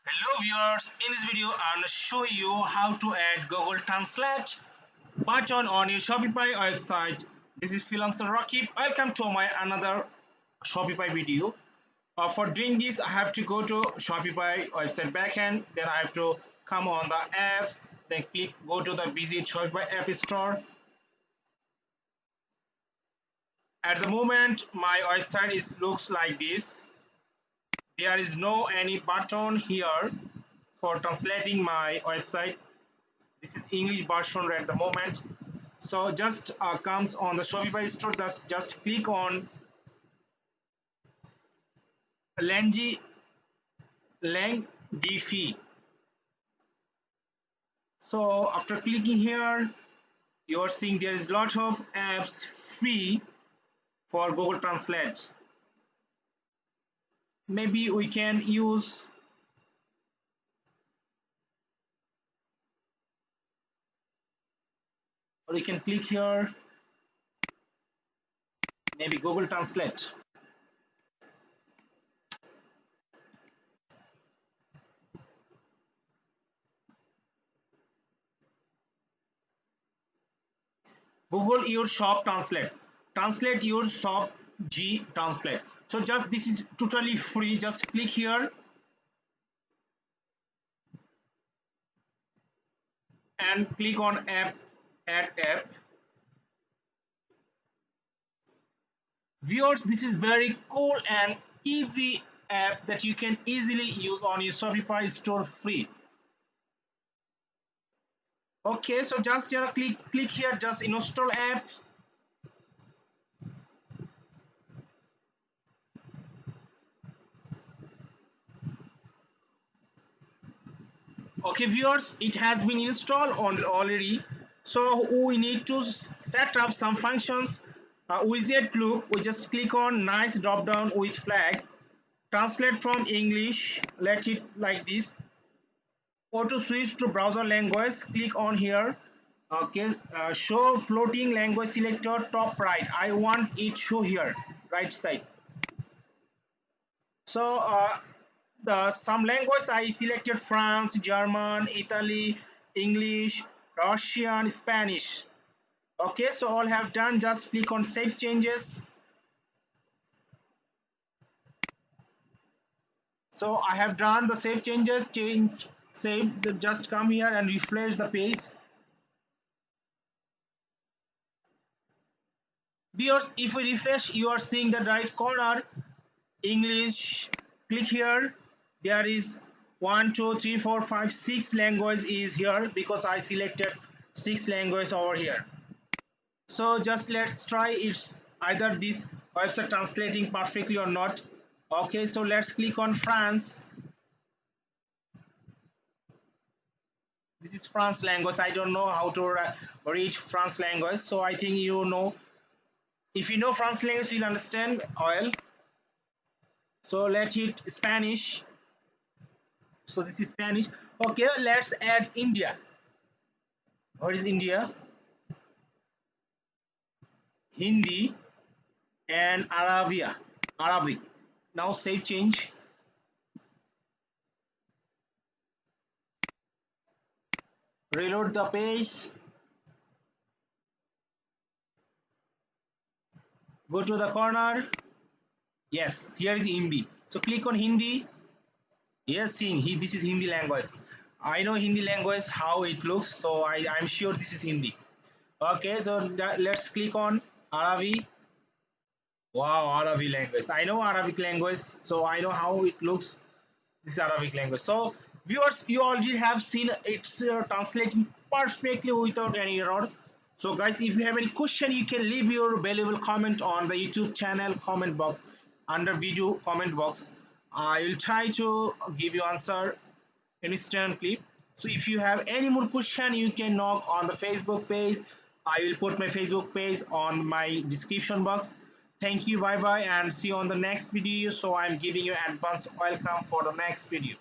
Hello viewers, in this video I'm going to show you how to add Google Translate button on your Shopify website. This is freelancer Rakib. Welcome to my another Shopify video. For doing this I have to go to Shopify website backend, then I have to come on the apps, then go to the visit Shopify app store. At the moment my website looks like this. There is no any button here for translating my website. This is English version at the moment. So just comes on the Shopify store. Just click on Langy Lang DFI. So after clicking here, you are seeing there is lot of apps free for Google Translate. Maybe we can use or we can click here, maybe Google Translate. Google your shop translate. Translate your shop G translate. So just this is totally free. Just click here and click on add app. Viewers, this is very cool and easy apps that you can easily use on your Shopify store free. Okay, so just here click here, just install app. Okay viewers, it has been installed on already. So we need to set up some functions. Wizard look, we just click on nice drop down with flag, translate from English, let it like this. Auto switch to browser language, click on here. Okay, show floating language selector top right. I want it show here right side. So the some language I selected France, German, Italy, English, Russian, Spanish. Okay, so all have done. Just click on save changes. So I have done the save changes, save. Just come here and refresh the page. Because if we refresh, you are seeing the right corner English. Click here. There is 1 2 3 4 5 6 language is here because I selected 6 language over here. So just let's try it's either this website translating perfectly or not. Okay, so let's click on France. This is France language. I don't know how to read France language, so I think you know. If you know France language, you'll understand well. So let's hit Spanish. So this is Spanish. Okay, let's add India. What is India? Hindi and Arabic. Now save change. Reload the page. Go to the corner. Yes, here is Hindi. So click on Hindi. Yes, seeing this is Hindi language. I know Hindi language how it looks, so I'm sure this is Hindi. Okay, so let's click on Arabic. Wow, Arabic language. I know Arabic language, so I know how it looks. This is Arabic language. So viewers, you already have seen it's translating perfectly without any error. So guys, if you have any question, you can leave your valuable comment on the YouTube channel comment box under video comment box. I will try to give you answer instantly. So if you have any more question, you can knock on the Facebook page. I will put my Facebook page on my description box. Thank you, bye bye, and see you on the next video. So I'm giving you advance welcome for the next video.